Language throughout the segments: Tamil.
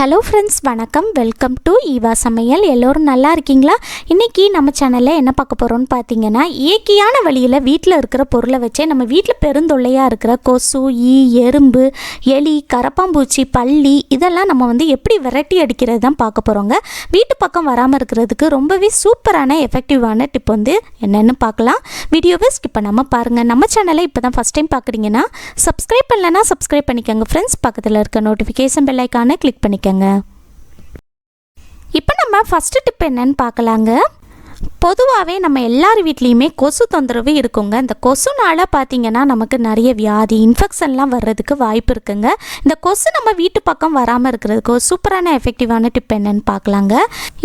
ஹலோ ஃப்ரெண்ட்ஸ், வணக்கம். வெல்கம் டு ஈவா சமையல். எல்லோரும் நல்லா இருக்கீங்களா? இன்றைக்கி நம்ம சேனலில் என்ன பார்க்க போகிறோன்னு பார்த்தீங்கன்னா, இயற்கையான வழியில் வீட்டில் இருக்கிற பொருளை வச்சே நம்ம வீட்டில் பெருந்தொல்லையாக இருக்கிற கொசு, ஈ, எறும்பு, எலி, கரப்பாம்பூச்சி, பல்லி இதெல்லாம் நம்ம எப்படி விரட்டி அடிக்கிறது தான் பார்க்க போகிறோங்க. வீட்டு பக்கம் வராமல் இருக்கிறதுக்கு ரொம்பவே சூப்பரான எஃபெக்டிவான டிப் என்னென்னு பார்க்கலாம். வீடியோவை ஸ்கிப் பண்ணாமல் பாருங்கள். நம்ம சேனலை இப்போ தான் ஃபஸ்ட் டைம் பார்க்குறீங்கன்னா சப்ஸ்கிரைப் பண்ணலைன்னா சப்ஸ்கிரைப் பண்ணிக்கோங்க ஃப்ரெண்ட்ஸ். பக்கத்தில் இருக்க நோட்டிஃபிகேஷன் பெல் ஐக்கானை கிளிக் பண்ணிக்கோங்க. இப்போ நம்ம ஃபர்ஸ்ட் டிப் என்னன்னு பார்க்கலாங்க. பொதுவாகவே நம்ம எல்லார் வீட்லேயுமே கொசு தொந்தரவு இருக்குங்க. இந்த கொசுனால் பார்த்திங்கன்னா நமக்கு நிறைய வியாதி, இன்ஃபெக்ஷன்லாம் வர்றதுக்கு வாய்ப்பு இருக்குங்க. இந்த கொசு நம்ம வீட்டு பக்கம் வராமல் இருக்கிறதுக்கு ஒரு சூப்பரான எஃபெக்டிவான டிப் என்னன்னு பார்க்கலாங்க.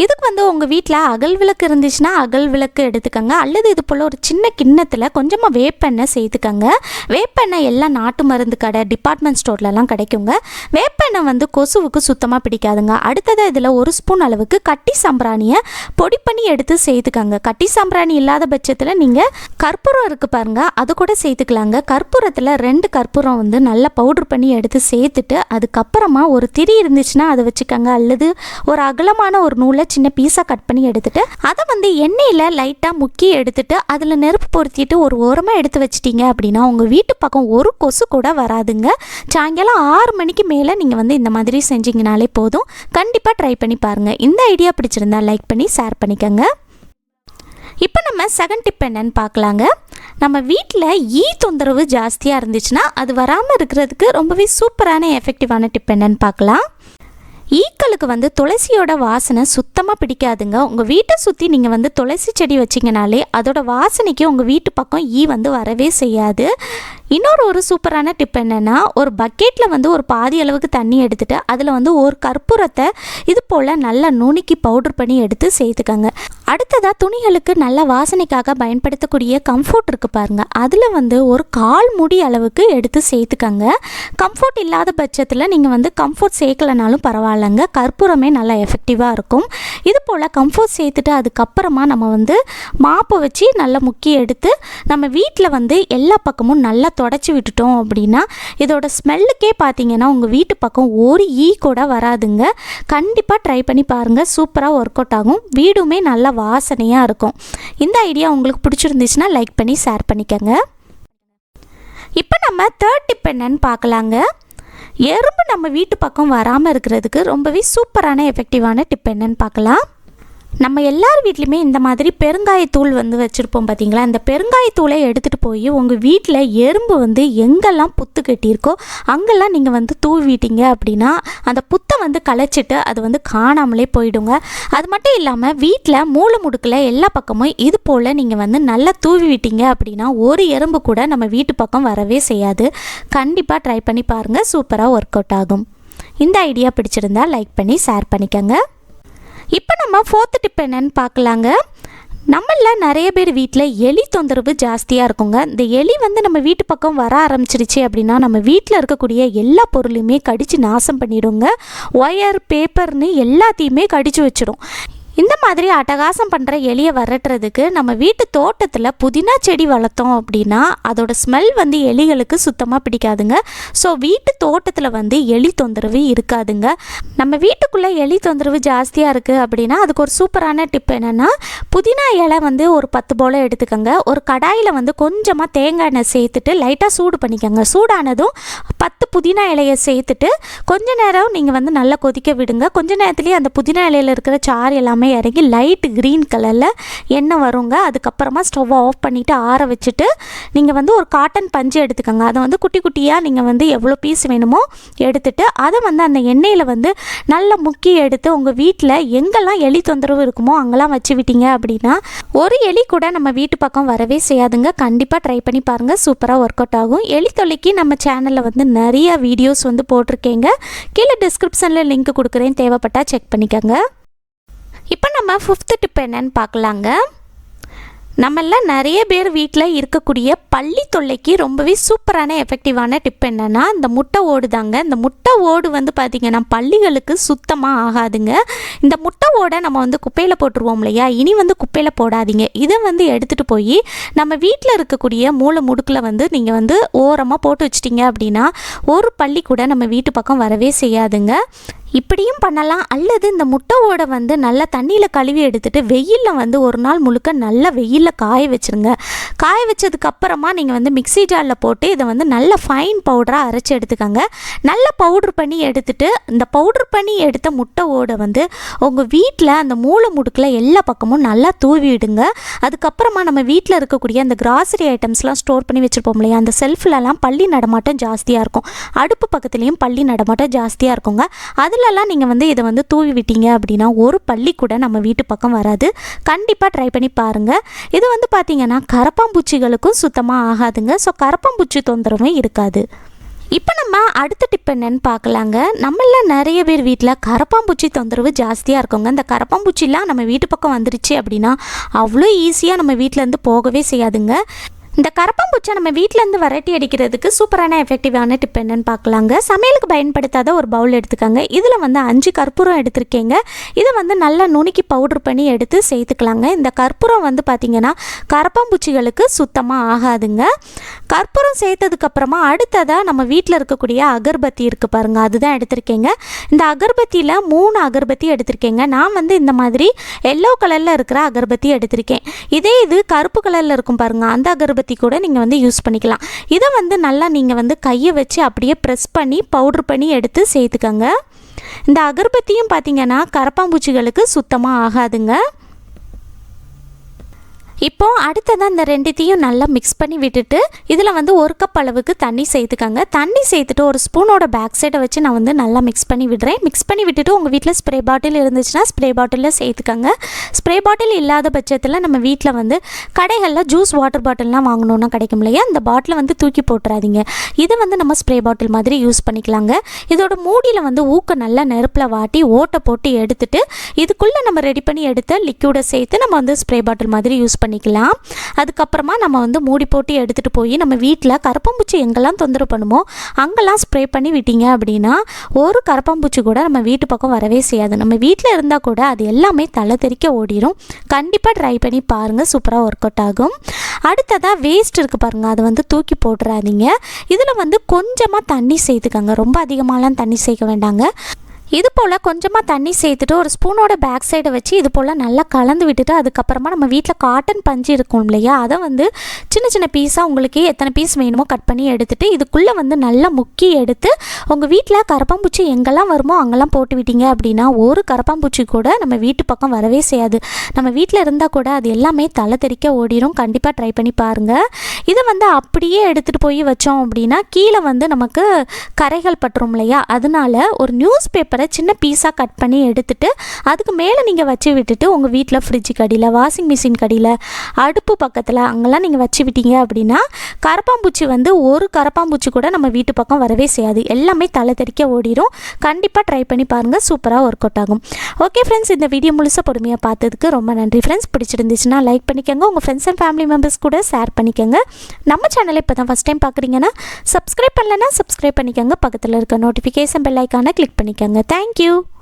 இதுக்கு உங்கள் வீட்டில் அகல் விளக்கு இருந்துச்சுன்னா அகல் விளக்கு எடுத்துக்கோங்க. அல்லது இது போல் ஒரு சின்ன கிண்ணத்தில் கொஞ்சமாக வேப்பெண்ணெய் சேர்த்துக்கோங்க. வேப்பெண்ணெய் எல்லாம் நாட்டு மருந்து கடை, டிபார்ட்மெண்ட் ஸ்டோர்லலாம் கிடைக்குங்க. வேப்பெண்ணெய் கொசுவுக்கு சுத்தமாக பிடிக்காதுங்க. அடுத்ததாக இதில் 1 ஸ்பூன் அளவுக்கு கட்டி சாம்பிராணியை பொடி பண்ணி எடுத்து சேர்த்துக்கோங்க. கட்டி சாம்பிராணி இல்லாத பட்சத்தில் நீங்கள் கற்பூரம் இருக்குது பாருங்க, அது கூட சேர்த்துக்கலாங்க. கற்பூரத்தில் 2 கற்பூரம் நல்லா பவுடர் பண்ணி எடுத்து சேர்த்துட்டு அதுக்கப்புறமா ஒரு திரி இருந்துச்சுன்னா அதை வச்சுக்கோங்க. அல்லது ஒரு அகலமான ஒரு நூலை சின்ன பீஸாக கட் பண்ணி எடுத்துட்டு அதை எண்ணெயில் லைட்டாக முக்கி எடுத்துட்டு அதில் நெருப்பு பொருத்திட்டு ஒரு ஓரமாக எடுத்து வச்சிட்டிங்க அப்படின்னா உங்கள் வீட்டு பக்கம் ஒரு கொசு கூட வராதுங்க. சாயங்காலம் 6 மணிக்கு மேலே நீங்கள் இந்த மாதிரி செஞ்சிங்கனாலே போதும். கண்டிப்பாக ட்ரை பண்ணி பாருங்கள். இந்த ஐடியா பிடிச்சிருந்தா லைக் பண்ணி ஷேர் பண்ணிக்கோங்க. இப்போ நம்ம செகண்ட் டிப் என்னன்னு பார்க்கலாங்க. நம்ம வீட்டில் ஈ தொந்தரவு ஜாஸ்தியாக இருந்துச்சுன்னா அது வராமல் இருக்கிறதுக்கு ரொம்பவே சூப்பரான எஃபெக்டிவான டிப் என்னன்னு பார்க்கலாம். ஈக்களுக்கு துளசியோட வாசனை சுத்தமாக பிடிக்காதுங்க. உங்கள் வீட்டை சுற்றி நீங்கள் துளசி செடி வச்சிங்கனாலே அதோட வாசனைக்கு உங்கள் வீட்டு பக்கம் ஈ வரவே செய்யாது. இன்னொரு சூப்பரான டிப் என்னென்னா, ஒரு பக்கெட்டில் ஒரு பாதி அளவுக்கு தண்ணி எடுத்துகிட்டு அதில் ஒரு கற்பூரத்தை இது போல் நல்லா நுணுக்கி பவுடர் பண்ணி எடுத்து சேர்த்துக்கோங்க. அடுத்ததாக துணிகளுக்கு நல்ல வாசனைக்காக பயன்படுத்தக்கூடிய கம்ஃபோர்ட் இருக்குது பாருங்கள், அதில் ஒரு 1/4 மூடி அளவுக்கு எடுத்து சேர்த்துக்கோங்க. கம்ஃபோர்ட் இல்லாத பட்சத்தில் நீங்கள் கம்ஃபோர்ட் சேர்க்கலனாலும் பரவாயில்லைங்க, கற்பூரமே நல்லா எஃபெக்டிவாக இருக்கும். இது போல் கம்ஃபோர்ட் சேர்த்துட்டு அதுக்கப்புறமா நம்ம மாப்பை வச்சு நல்லா முக்கி எடுத்து நம்ம வீட்டில் எல்லா பக்கமும் நல்லா தொடச்சி விட்டுட்டோம் அப்படின்னா இதோட ஸ்மெல்லுக்கே பார்த்தீங்கன்னா உங்கள் வீட்டு பக்கம் ஒரு ஈ கூட வராதுங்க. கண்டிப்பாக ட்ரை பண்ணி பாருங்கள். சூப்பராக ஒர்க் அவுட் ஆகும். வீடுமே நல்லா வாசனையாக இருக்கும். இந்த ஐடியா உங்களுக்கு பிடிச்சிருந்துச்சுன்னா லைக் பண்ணி ஷேர் பண்ணிக்கோங்க. இப்போ நம்ம தேர்ட் டிப் என்னன்னு பார்க்கலாங்க. எறும்பு நம்ம வீட்டு பக்கம் வராமல் இருக்கிறதுக்கு ரொம்பவே சூப்பரான எஃபெக்டிவான டிப் என்னன்னு பார்க்கலாம். நம்ம எல்லார் வீட்லையுமே இந்த மாதிரி பெருங்காயத்தூள் வச்சுருப்போம் பார்த்தீங்களா. இந்த பெருங்காயத்தூளை எடுத்துகிட்டு போய் உங்கள் வீட்டில் எறும்பு எங்கெல்லாம் புத்து கட்டியிருக்கோ அங்கெல்லாம் நீங்கள் தூவிட்டீங்க அப்படின்னா அந்த புத்தை களைச்சிட்டு அது காணாமலே போயிடுங்க. அது மட்டும் இல்லாமல் வீட்டில் மூளை முடுக்கில் எல்லா பக்கமும் இது போல் நீங்கள் நல்லா தூவி விட்டீங்க அப்படின்னா ஒரு எறும்பு கூட நம்ம வீட்டு பக்கம் வரவே செய்யாது. கண்டிப்பாக ட்ரை பண்ணி பாருங்கள். சூப்பராக ஒர்க் அவுட் ஆகும். இந்த ஐடியா பிடிச்சிருந்தா லைக் பண்ணி ஷேர் பண்ணிக்கோங்க. இப்போ நம்ம 4th டிப் என்னன்னு பார்க்கலாங்க. நம்மள நிறைய பேர் வீட்டில் எலி தொந்தரவு ஜாஸ்தியாக இருக்குங்க. இந்த எலி நம்ம வீட்டு பக்கம் வர ஆரம்பிச்சிருச்சு அப்படின்னா நம்ம வீட்டில் இருக்கக்கூடிய எல்லா பொருளையுமே கடித்து நாசம் பண்ணிடுங்க. ஒயர், பேப்பர்னு எல்லாத்தையுமே கடித்து வச்சிடும். இந்த மாதிரி அட்டகாசம் பண்ணுற எலியை விரட்டுறதுக்கு நம்ம வீட்டு தோட்டத்தில் புதினா செடி வளர்த்தோம் அப்படின்னா அதோட ஸ்மெல் எலிகளுக்கு சுத்தமாக பிடிக்காதுங்க. ஸோ வீட்டு தோட்டத்தில் எலி தொந்தரவு இருக்காதுங்க. நம்ம வீட்டுக்குள்ளே எலி தொந்தரவு ஜாஸ்தியாக இருக்குது அப்படின்னா அதுக்கு ஒரு சூப்பரான டிப் என்னென்னா, புதினா இலை ஒரு 10 போல் எடுத்துக்கோங்க. ஒரு கடாயில் கொஞ்சமாக தேங்காய் எண்ணெய் சேர்த்துட்டு லைட்டாக சூடு பண்ணிக்கோங்க. சூடானதும் 10 புதினா இலையை சேர்த்துட்டு கொஞ்ச நேரம் நீங்கள் நல்லா கொதிக்க விடுங்க. கொஞ்ச நேரத்துலேயே அந்த புதினா இலையில் இருக்கிற சாறு எல்லாமே இறங்கி லைட் க்ரீன் கலரில் எண்ணெய் வருங்க. அதுக்கப்புறமா ஸ்டவ்வை ஆஃப் பண்ணிவிட்டு ஆற வச்சுட்டு நீங்கள் ஒரு காட்டன் பஞ்சு எடுத்துக்கோங்க. அதை குட்டி குட்டியாக நீங்கள் எவ்வளோ பீஸ் வேணுமோ எடுத்துகிட்டு அதை அந்த எண்ணெயில் நல்லா முக்கி எடுத்து உங்கள் வீட்டில் எங்கெல்லாம் எலி தொந்தரவு இருக்குமோ அங்கெல்லாம் வச்சு விட்டீங்க அப்படின்னா ஒரு எலி கூட நம்ம வீட்டு பக்கம் வரவே செய்யாதுங்க. கண்டிப்பாக ட்ரை பண்ணி பாருங்கள். சூப்பராக ஒர்க் அவுட் ஆகும். எலி தொல்லைக்கு நம்ம சேனலில் நிறைய வீடியோஸ் போட்டிருக்கேங்க. கீழே டிஸ்கிரிப்ஷனில் லிங்க் கொடுக்குறேன், தேவைப்பட்டால் செக் பண்ணிக்கோங்க. இப்போ நம்ம 5th டிப் என்னன்னு பார்க்கலாங்க. நம்மள நிறைய பேர் வீட்டில் இருக்கக்கூடிய பள்ளி தொல்லைக்கு ரொம்பவே சூப்பரான எஃபெக்டிவான டிப் என்னென்னா இந்த முட்டை ஓடு தாங்க. இந்த முட்டை ஓடு பார்த்திங்கன்னா பள்ளிகளுக்கு சுத்தமாக ஆகாதுங்க. இந்த முட்டை ஓடை நம்ம குப்பையில் போட்டுருவோம் இல்லையா, இனி குப்பையில் போடாதீங்க. இதை எடுத்துகிட்டு போய் நம்ம வீட்டில் இருக்கக்கூடிய மூளை முடுக்கில் நீங்கள் ஓரமாக போட்டு வச்சிட்டிங்க அப்படின்னா ஒரு பள்ளி கூட நம்ம வீட்டு பக்கம் வரவே செய்யாதுங்க. இப்படியும் பண்ணலாம். அல்லது இந்த முட்டை ஓடை வந்து நல்லா தண்ணியில் கழுவி எடுத்துகிட்டு வெயிலில் வந்து ஒரு நாள் முழுக்க நல்லா வெயிலில் காய வச்சுருங்க. காய வச்சதுக்கப்புறமா நீங்கள் வந்து மிக்ஸி ஜாரில் போட்டு இதை வந்து நல்ல ஃபைன் பவுடராக அரைச்சி எடுத்துக்கோங்க. நல்லா பவுட்ரு பண்ணி எடுத்துகிட்டு இந்த பவுட்ரு பண்ணி எடுத்த முட்டை ஓடை வந்து உங்கள் வீட்டில் அந்த மூளை முடுக்கில் எல்லா பக்கமும் நல்லா தூவி விடுங்க. அதுக்கப்புறமா நம்ம வீட்டில் இருக்கக்கூடிய அந்த கிராசரி ஐட்டம்ஸ்லாம் ஸ்டோர் பண்ணி வச்சுருப்போம் இல்லையா, அந்த செல்ஃப்லலாம் பள்ளி நடமாட்டம் ஜாஸ்தியாக இருக்கும். அடுப்பு பக்கத்துலேயும் பள்ளி நடமாட்டம் ஜாஸ்தியாக இருக்குங்க. அதிலெல்லாம் நீங்கள் வந்து இதை வந்து தூவி விட்டீங்க அப்படின்னா ஒரு பள்ளி கூட நம்ம வீட்டு பக்கம் வராது. கண்டிப்பாக ட்ரை பண்ணி பாருங்கள். இது வந்து பார்த்திங்கன்னா கரப்பாம்பூச்சிகளுக்கும் சுத்தமாக ஆகாதுங்க. ஸோ கரப்பாம்பூச்சி தொந்தரவும் இருக்காது. இப்போ நம்ம அடுத்த டிப் என்னன்னு பார்க்கலாங்க. நம்மள நிறைய பேர் வீட்டில் கரப்பாம்பூச்சி தொந்தரவு ஜாஸ்தியாக இருக்குங்க. இந்த கரப்பாம்பூச்சிலாம் நம்ம வீட்டு பக்கம் வந்துருச்சு அப்படின்னா அவ்வளோ ஈஸியாக நம்ம வீட்டிலேருந்து போகவே செய்யாதுங்க. இந்த கரப்பாம்பூச்சை நம்ம வீட்டிலேருந்து வெரைட்டி அடிக்கிறதுக்கு சூப்பரான எஃபெக்டிவான டிப் என்னன்னு பார்க்கலாங்க. சமையலுக்கு பயன்படுத்தாத ஒரு பவுல் எடுத்துக்கோங்க. இதில் வந்து 5 கற்பூரம் எடுத்துருக்கேங்க. இதை வந்து நல்லா நுணுக்கி பவுட்ரு பண்ணி எடுத்து சேர்த்துக்கலாங்க. இந்த கற்பூரம் வந்து பார்த்திங்கன்னா கரப்பாம்பூச்சிகளுக்கு சுத்தமாக ஆகாதுங்க. கற்பூரம் சேர்த்ததுக்கப்புறமா அடுத்ததாக நம்ம வீட்டில் இருக்கக்கூடிய அகர்பத்தி இருக்குது பாருங்கள், அதுதான் எடுத்திருக்கேங்க. இந்த அகர்பத்தியில் 3 அகர்பத்தி எடுத்திருக்கேங்க. நான் வந்து இந்த மாதிரி எல்லோ கலரில் இருக்கிற அகர்பத்தி எடுத்திருக்கேன். இதே இது கருப்பு கலரில் இருக்கும் பாருங்கள், அந்த அகர்பத்தி கூட நீங்கள் வந்து யூஸ் பண்ணிக்கலாம். இதை வந்து நல்லா நீங்கள் வந்து கையை வச்சு அப்படியே ப்ரெஸ் பண்ணி பவுட்ரு பண்ணி எடுத்து சேர்த்துக்கங்க. இந்த அகர்பத்தியும் பார்த்திங்கன்னா கரப்பாம்பூச்சிகளுக்கு சுத்தமாக ஆகாதுங்க. இப்போது அடுத்ததான் இந்த ரெண்டுத்தையும் நல்லா மிக்ஸ் பண்ணி விட்டுட்டு இதில் வந்து 1 கப் அளவுக்கு தண்ணி சேர்த்துக்கங்க. தண்ணி சேர்த்துட்டு ஒரு ஸ்பூனோட பேக் சைடை வச்சு நான் வந்து நல்லா மிக்ஸ் பண்ணி விடுறேன். மிக்ஸ் பண்ணி விட்டுட்டு உங்கள் வீட்டில் ஸ்ப்ரே பாட்டில் இருந்துச்சுன்னா ஸ்ப்ரே பாட்டிலில் சேர்த்துக்கங்க. ஸ்ப்ரே பாட்டில் இல்லாத பட்சத்தில் நம்ம வீட்டில் வந்து கடைகளில் ஜூஸ் வாட்டர் பாட்டில்லாம் வாங்கணுன்னா கிடைக்கும் இல்லையா, அந்த பாட்டிலை வந்து தூக்கி போட்டுறாதீங்க. இதை வந்து நம்ம ஸ்ப்ரே பாட்டில் மாதிரி யூஸ் பண்ணிக்கலாங்க. இதோட மூடியில் வந்து ஊக்க நல்லா நெருப்பில் வாட்டி ஓட்டை போட்டு எடுத்துட்டு இதுக்குள்ளே நம்ம ரெடி பண்ணி எடுத்த லிக்யூடை சேர்த்து நம்ம வந்து ஸ்ப்ரே பாட்டில் மாதிரி யூஸ் பண்ணிக்கலாம். அதுக்கப்புறமா நம்ம வந்து மூடி போட்டு எடுத்துகிட்டு போய் நம்ம வீட்டில் கரப்பாம்பூச்சி எங்கெல்லாம் தொந்தரவு பண்ணுமோ அங்கெல்லாம் ஸ்ப்ரே பண்ணி விட்டீங்க அப்படின்னா ஒரு கரப்பாம்பூச்சி கூட நம்ம வீட்டு பக்கம் வரவே செய்யாது. நம்ம வீட்டில் இருந்தால் கூட அது எல்லாமே தலை தெறிக்க ஓடிடும். கண்டிப்பாக ட்ரை பண்ணி பாருங்கள், சூப்பராக ஒர்க் அவுட் ஆகும். அடுத்ததாக வேஸ்ட் இருக்குது பாருங்கள், அதை வந்து தூக்கி போட்டுறாதீங்க. இதில் வந்து கொஞ்சமாக தண்ணி சேர்த்துக்கங்க. ரொம்ப அதிகமாகலாம் தண்ணி சேர்க்க வேண்டாங்க. இது போல் கொஞ்சமாக தண்ணி சேர்த்துட்டு ஒரு ஸ்பூனோட பேக் சைடை வச்சு இது போல் நல்லா கலந்து விட்டுட்டு அதுக்கப்புறமா நம்ம வீட்டில் காட்டன் பஞ்சு இருக்கும் இல்லையா, அதை வந்து சின்ன சின்ன பீஸாக உங்களுக்கு எத்தனை பீஸ் வேணுமோ கட் பண்ணி எடுத்துகிட்டு இதுக்குள்ளே வந்து நல்லா முக்கி எடுத்து உங்கள் வீட்டில் கரப்பாம்பூச்சி எங்கெல்லாம் வருமோ அங்கெல்லாம் போட்டு விட்டீங்க அப்படின்னா ஒரு கரப்பாம்பூச்சி கூட நம்ம வீட்டு பக்கம் வரவே செய்யாது. நம்ம வீட்டில் இருந்தால் கூட அது எல்லாமே தலை தெறிக்க ஓடிடும். கண்டிப்பாக ட்ரை பண்ணி பாருங்கள். இதை வந்து அப்படியே எடுத்துகிட்டு போய் வச்சோம் அப்படின்னா கீழே வந்து நமக்கு கரைகள் பட்டுரும் இல்லையா, அதனால ஒரு நியூஸ் பேப்பர் சின்ன பீஸாக கட் பண்ணி எடுத்துட்டு அதுக்கு மேலே நீங்கள் வச்சு விட்டுட்டு உங்கள் வீட்டில் ஃப்ரிட்ஜு கடியில் வாஷிங் மிஷின் கடியில் அடுப்பு பக்கத்தில் அங்கெல்லாம் நீங்கள் வச்சு விட்டீங்க அப்படின்னா கரப்பாம்பூச்சி வந்து ஒரு கரப்பாம்பூச்சி கூட நம்ம வீட்டு பக்கம் வரவே செய்யாது. எல்லாமே தலை தெறிக்க ஓடிடும். கண்டிப்பாக ட்ரை பண்ணி பாருங்கள், சூப்பராக ஒர்க் அவுட் ஆகும். ஓகே ஃப்ரெண்ட்ஸ், இந்த வீடியோ முழுசாக பொறுமையாக பார்த்ததுக்கு ரொம்ப நன்றி ஃப்ரெண்ட்ஸ். பிடிச்சிருந்துச்சுன்னா லைக் பண்ணிக்கோங்க, உங்கள் ஃப்ரெண்ட்ஸ் அண்ட் ஃபேமிலி மெம்பர்ஸ் கூட ஷேர் பண்ணிக்கோங்க. நம்ம சேனலை இப்போ தான் ஃபஸ்ட் டைம் பார்க்குறீங்கன்னா சப்ஸ்கிரைப் பண்ணலைன்னா சப்ஸ்கிரைப் பண்ணிக்கோங்க. பக்கத்தில் இருக்க நோட்டிஃபிகேஷன் பெல் ஐக்கானை கிளிக் பண்ணிக்கோங்க. Thank you.